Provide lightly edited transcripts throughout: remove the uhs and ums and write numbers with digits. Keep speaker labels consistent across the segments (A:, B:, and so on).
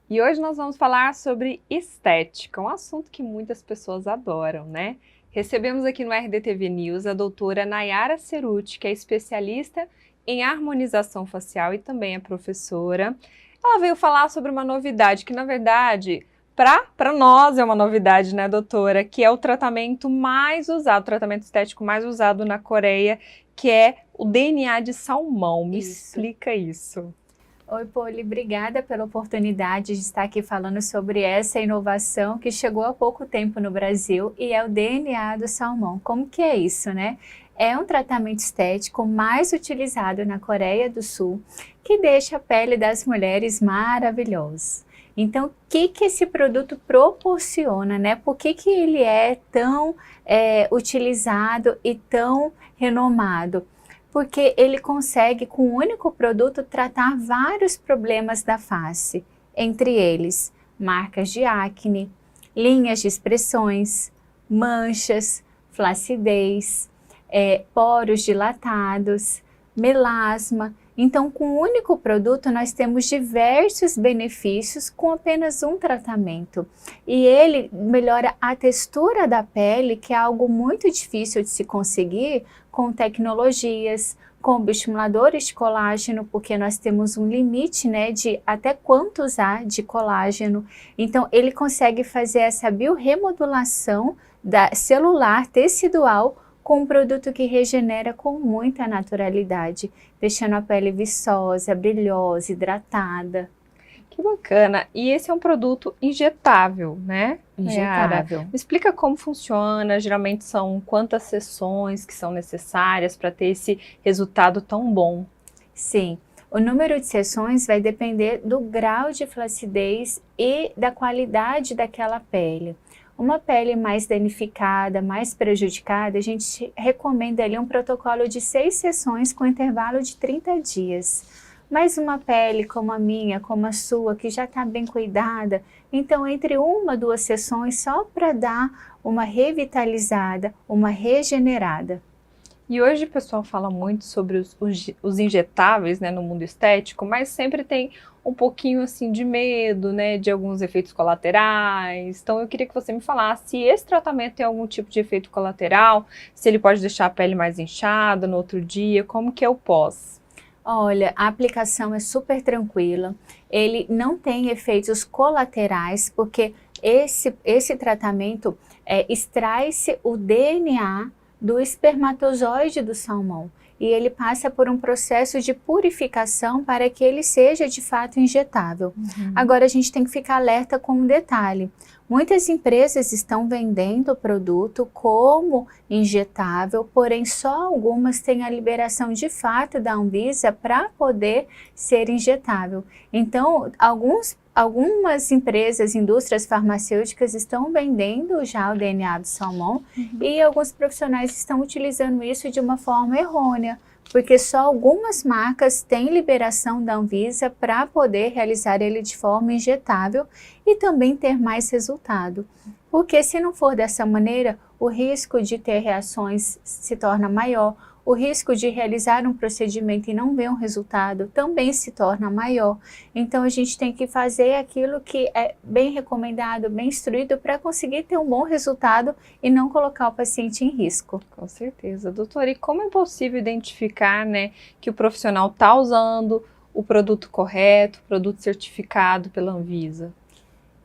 A: E hoje nós vamos falar sobre estética, um assunto que muitas pessoas adoram, né? Recebemos aqui no RDTV News a doutora Nayara Cerutti, que é especialista em harmonização facial e também é professora. Ela veio falar sobre uma novidade que, na verdade, para nós é uma novidade, né, doutora? Que é o tratamento mais usado, o tratamento estético mais usado na Coreia, que é o DNA de salmão. Me explica isso.
B: Oi, Poli, obrigada pela oportunidade de estar aqui falando sobre essa inovação que chegou há pouco tempo no Brasil e é o DNA do salmão. Como que é isso, né? É um tratamento estético mais utilizado na Coreia do Sul, que deixa a pele das mulheres maravilhosa. Então, o que esse produto proporciona, né? Por que ele é tão utilizado e tão renomado? Porque ele consegue, com um único produto, tratar vários problemas da face, entre eles marcas de acne, linhas de expressões, manchas, flacidez, poros dilatados, melasma. Então, com um único produto, nós temos diversos benefícios com apenas um tratamento. E ele melhora a textura da pele, que é algo muito difícil de se conseguir com tecnologias, com bioestimuladores de colágeno, porque nós temos um limite, né, de até quanto usar de colágeno. Então, ele consegue fazer essa biorremodulação celular, tecidual, com um produto que regenera com muita naturalidade, deixando a pele viçosa, brilhosa, hidratada.
A: Que bacana! E esse é um produto injetável, né,
B: Injetável.
A: Me explica como funciona, geralmente são quantas sessões que são necessárias para ter esse resultado tão bom?
B: Sim, o número de sessões vai depender do grau de flacidez e da qualidade daquela pele. Uma pele mais danificada, mais prejudicada, a gente recomenda ali um protocolo de 6 sessões com intervalo de 30 dias. Mas uma pele como a minha, como a sua, que já está bem cuidada, então entre 1 a 2 sessões só para dar uma revitalizada, uma regenerada.
A: E hoje o pessoal fala muito sobre os injetáveis, né, no mundo estético, mas sempre tem um pouquinho assim de medo, né, de alguns efeitos colaterais. Então eu queria que você me falasse se esse tratamento tem algum tipo de efeito colateral, se ele pode deixar a pele mais inchada no outro dia, como que é o pós?
B: Olha, a aplicação é super tranquila, ele não tem efeitos colaterais, porque esse tratamento extrai-se o DNA do espermatozoide do salmão e ele passa por um processo de purificação para que ele seja de fato injetável. Agora a gente tem que ficar alerta com um detalhe. Muitas empresas estão vendendo o produto como injetável, porém só algumas têm a liberação de fato da Anvisa para poder ser injetável. Então, algumas empresas, indústrias farmacêuticas estão vendendo já o DNA do salmão e alguns profissionais estão utilizando isso de uma forma errônea, porque só algumas marcas têm liberação da Anvisa para poder realizar ele de forma injetável e também ter mais resultado. Porque se não for dessa maneira, o risco de ter reações se torna maior, o risco de realizar um procedimento e não ver um resultado também se torna maior. Então a gente tem que fazer aquilo que é bem recomendado, bem instruído para conseguir ter um bom resultado e não colocar o paciente em risco.
A: Com certeza. Doutora, e como é possível identificar, né, que o profissional está usando o produto correto, o produto certificado pela Anvisa?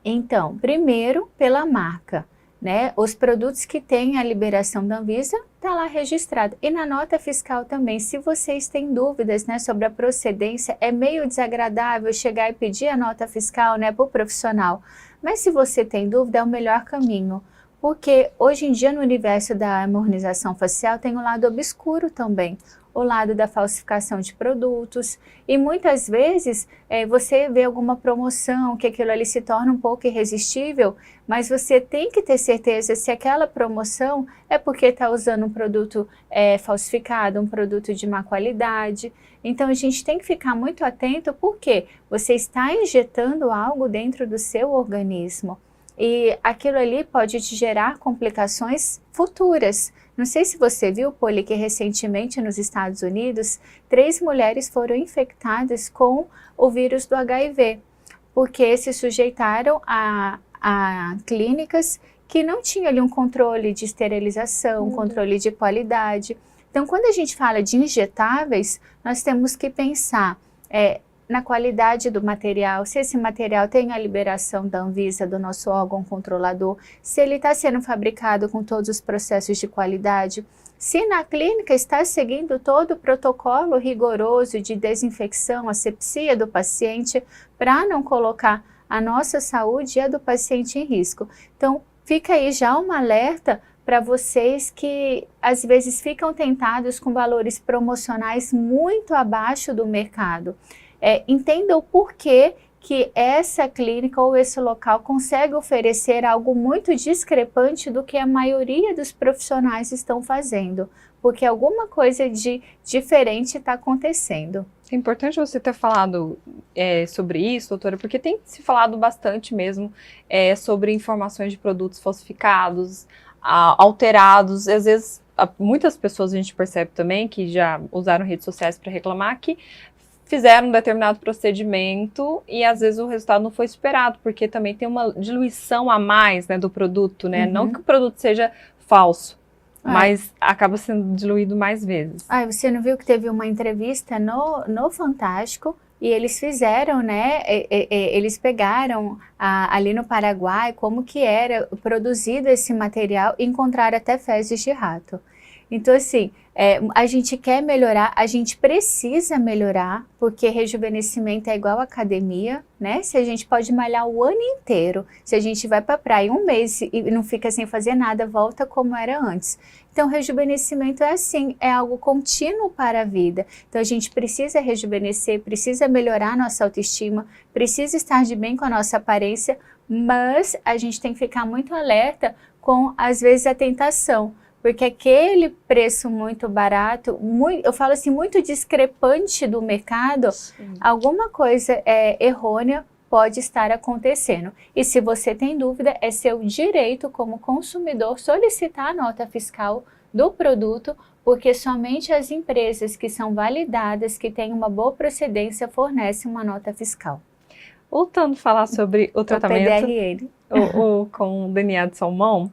B: Então, primeiro pela marca, né? Os produtos que têm a liberação da Anvisa está lá registrado. E na nota fiscal também, se vocês têm dúvidas, né, sobre a procedência, é meio desagradável chegar e pedir a nota fiscal, né, para o profissional. Mas se você tem dúvida, é o melhor caminho. Porque hoje em dia no universo da harmonização facial tem o lado obscuro também, o lado da falsificação de produtos e muitas vezes você vê alguma promoção que aquilo ali se torna um pouco irresistível, mas você tem que ter certeza se aquela promoção é porque está usando um produto falsificado, um produto de má qualidade. Então a gente tem que ficar muito atento porque você está injetando algo dentro do seu organismo. E aquilo ali pode te gerar complicações futuras. Não sei se você viu, Poli, que recentemente nos Estados Unidos, 3 mulheres foram infectadas com o vírus do HIV. porque se sujeitaram a clínicas que não tinham ali um controle de esterilização, controle de qualidade. Então, quando a gente fala de injetáveis, nós temos que pensar na qualidade do material, se esse material tem a liberação da Anvisa, do nosso órgão controlador, se ele está sendo fabricado com todos os processos de qualidade, se na clínica está seguindo todo o protocolo rigoroso de desinfecção, asepsia do paciente, para não colocar a nossa saúde e a do paciente em risco. Então, fica aí já um alerta para vocês que às vezes ficam tentados com valores promocionais muito abaixo do mercado. Entenda o porquê que essa clínica ou esse local consegue oferecer algo muito discrepante do que a maioria dos profissionais estão fazendo, porque alguma coisa de diferente está acontecendo.
A: É importante você ter falado sobre isso, doutora, porque tem se falado bastante mesmo sobre informações de produtos falsificados, alterados. Às vezes, muitas pessoas a gente percebe também que já usaram redes sociais para reclamar que fizeram um determinado procedimento e às vezes o resultado não foi esperado, porque também tem uma diluição a mais, né, do produto, né? Não que o produto seja falso, mas acaba sendo diluído mais vezes.
B: Você não viu que teve uma entrevista no Fantástico e eles fizeram, né, eles pegaram ali no Paraguai como que era produzido esse material e encontraram até fezes de rato. Então, assim, a gente quer melhorar, a gente precisa melhorar, porque rejuvenescimento é igual academia, né? Se a gente pode malhar o ano inteiro, se a gente vai para a praia um mês e não fica sem fazer nada, volta como era antes. Então, rejuvenescimento é assim, é algo contínuo para a vida. Então, a gente precisa rejuvenescer, precisa melhorar a nossa autoestima, precisa estar de bem com a nossa aparência, mas a gente tem que ficar muito alerta com, às vezes, a tentação. Porque aquele preço muito barato, eu falo assim, muito discrepante do mercado, alguma coisa errônea pode estar acontecendo. E se você tem dúvida, é seu direito como consumidor solicitar a nota fiscal do produto, porque somente as empresas que são validadas, que têm uma boa procedência, fornecem uma nota fiscal.
A: Voltando a falar sobre o tratamento com DNA de salmão,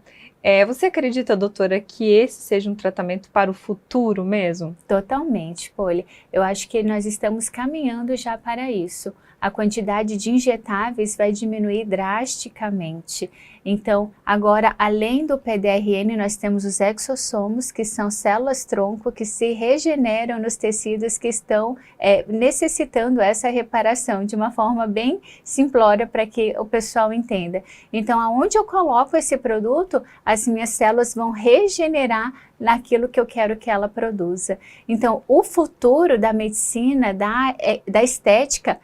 A: você acredita, doutora, que esse seja um tratamento para o futuro mesmo?
B: Totalmente, Poli. Eu acho que nós estamos caminhando já para isso. A quantidade de injetáveis vai diminuir drasticamente. Então, agora, além do PDRN, nós temos os exossomos, que são células-tronco que se regeneram nos tecidos que estão necessitando essa reparação, de uma forma bem simplória para que o pessoal entenda. Então, aonde eu coloco esse produto, as minhas células vão regenerar naquilo que eu quero que ela produza. Então, o futuro da medicina, da estética,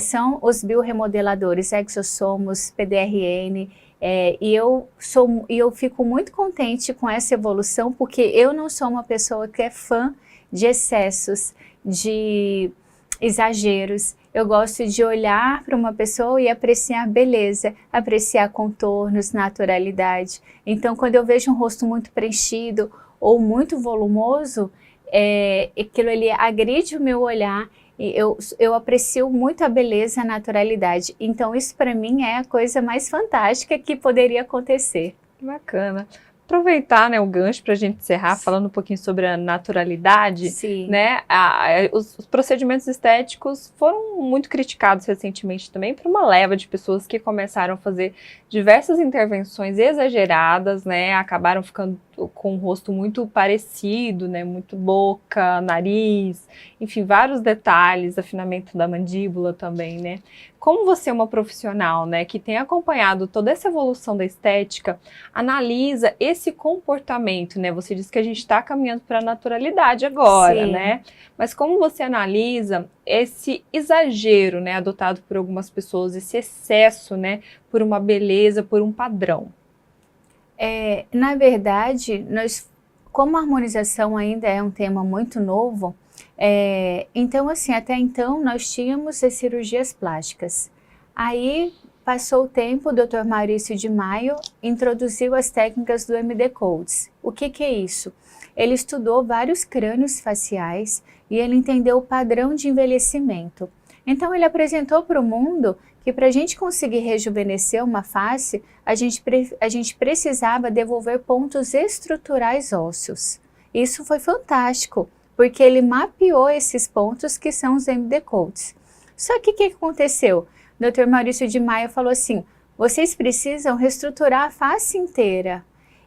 B: são os bioremodeladores, exossomos, PDRN, e eu fico muito contente com essa evolução, porque eu não sou uma pessoa que é fã de excessos, de exageros. Eu gosto de olhar para uma pessoa e apreciar beleza, apreciar contornos, naturalidade. Então, quando eu vejo um rosto muito preenchido ou muito volumoso, aquilo ali agride o meu olhar. Eu aprecio muito a beleza, a naturalidade. Então, isso para mim é a coisa mais fantástica que poderia acontecer.
A: Bacana. Aproveitar, né, o gancho para a gente encerrar, falando um pouquinho sobre a naturalidade.
B: Sim.
A: Né? Os procedimentos estéticos foram muito criticados recentemente também por uma leva de pessoas que começaram a fazer diversas intervenções exageradas, né? Acabaram ficando com o rosto muito parecido, né? Muito boca, nariz, enfim, vários detalhes, afinamento da mandíbula também, né? Como você é uma profissional, né, que tem acompanhado toda essa evolução da estética, analisa esse comportamento, né? Você disse que a gente está caminhando para a naturalidade agora,
B: Sim.
A: né? Mas como você analisa esse exagero, né, adotado por algumas pessoas, esse excesso, né, por uma beleza, por um padrão?
B: Na verdade, como a harmonização ainda é um tema muito novo, então assim, até então nós tínhamos as cirurgias plásticas. Aí passou o tempo, o Dr. Maurício de Maio introduziu as técnicas do MD Codes. O que é isso? Ele estudou vários crânios faciais e ele entendeu o padrão de envelhecimento. Então ele apresentou para o mundo que para a gente conseguir rejuvenescer uma face, a gente precisava devolver pontos estruturais ósseos. Isso foi fantástico, porque ele mapeou esses pontos que são os MD Coats. Só que o que aconteceu? O Dr. Maurício de Maia falou assim, vocês precisam reestruturar a face inteira.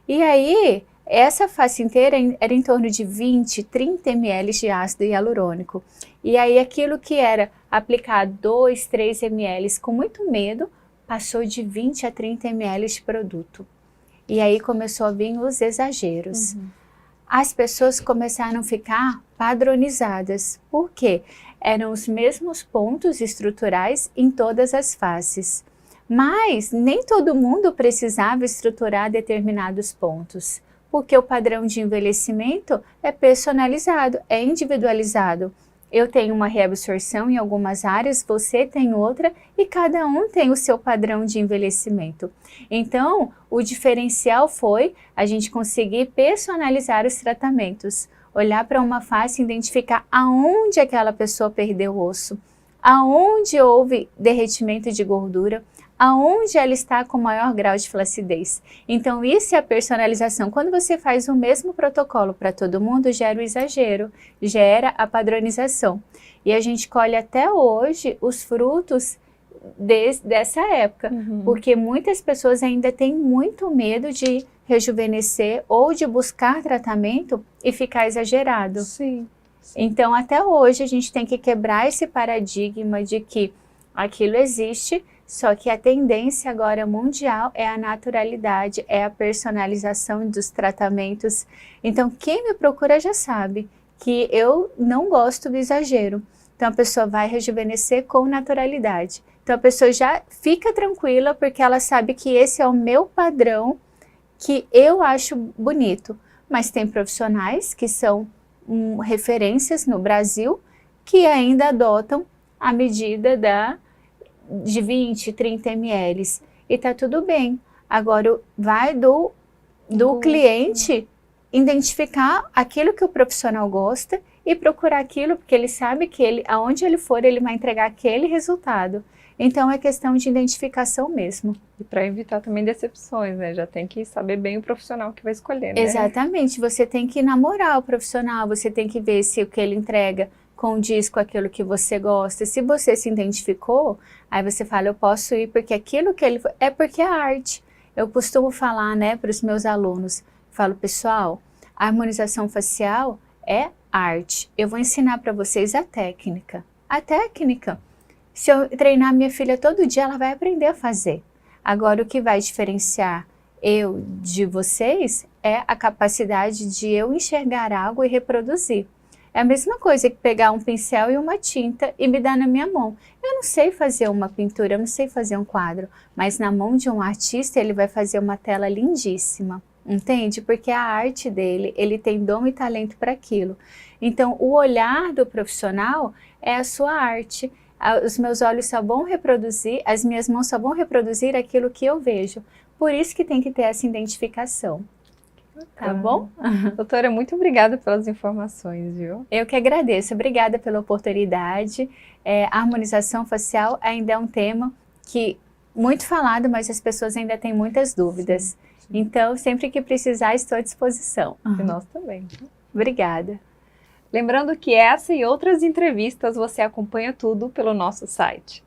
B: E aí, essa face inteira era em torno de 20, 30 ml de ácido hialurônico. E aí, aquilo que era aplicar 2, 3 ml com muito medo, passou de 20 a 30 ml de produto. E aí começou a vir os exageros. As pessoas começaram a ficar padronizadas. Por quê? Eram os mesmos pontos estruturais em todas as faces. Mas nem todo mundo precisava estruturar determinados pontos, porque o padrão de envelhecimento é personalizado, é individualizado. Eu tenho uma reabsorção em algumas áreas, você tem outra e cada um tem o seu padrão de envelhecimento. Então, o diferencial foi a gente conseguir personalizar os tratamentos, olhar para uma face e identificar aonde aquela pessoa perdeu osso, aonde houve derretimento de gordura, aonde ela está com maior grau de flacidez. Então, isso é a personalização. Quando você faz o mesmo protocolo para todo mundo, gera o exagero, gera a padronização. E a gente colhe até hoje os frutos dessa época, porque muitas pessoas ainda têm muito medo de rejuvenescer ou de buscar tratamento e ficar exagerado.
A: Sim.
B: Então, até hoje, a gente tem que quebrar esse paradigma de que aquilo existe, só que a tendência agora mundial é a naturalidade, é a personalização dos tratamentos. Então, quem me procura já sabe que eu não gosto do exagero. Então, a pessoa vai rejuvenescer com naturalidade. Então, a pessoa já fica tranquila porque ela sabe que esse é o meu padrão que eu acho bonito. Mas tem profissionais que são referências no Brasil que ainda adotam a medida de 20, 30 ml e tá tudo bem. Agora vai do cliente identificar aquilo que o profissional gosta e procurar aquilo, porque ele sabe que aonde ele for, ele vai entregar aquele resultado. Então é questão de identificação mesmo.
A: E para evitar também decepções, né? Já tem que saber bem o profissional que vai escolher, né?
B: Exatamente, você tem que namorar o profissional, você tem que ver se o que ele entrega condiz com aquilo que você gosta. Se você se identificou, aí você fala, eu posso ir porque aquilo que ele... É porque é arte. Eu costumo falar, né, para os meus alunos, falo, pessoal, a harmonização facial é arte. Eu vou ensinar para vocês a técnica. A técnica, se eu treinar minha filha todo dia, ela vai aprender a fazer. Agora, o que vai diferenciar eu de vocês é a capacidade de eu enxergar algo e reproduzir. É a mesma coisa que pegar um pincel e uma tinta e me dar na minha mão. Eu não sei fazer uma pintura, eu não sei fazer um quadro, mas na mão de um artista ele vai fazer uma tela lindíssima, entende? Porque a arte dele, ele tem dom e talento para aquilo. Então, o olhar do profissional é a sua arte. Os meus olhos só vão reproduzir, as minhas mãos só vão reproduzir aquilo que eu vejo. Por isso que tem que ter essa identificação. Tá bom?
A: Doutora, muito obrigada pelas informações, viu?
B: Eu que agradeço. Obrigada pela oportunidade. A harmonização facial ainda é um tema que muito falado, mas as pessoas ainda têm muitas dúvidas. Sim. Então, sempre que precisar, estou à disposição.
A: E nós também.
B: Obrigada.
A: Lembrando que essa e outras entrevistas você acompanha tudo pelo nosso site.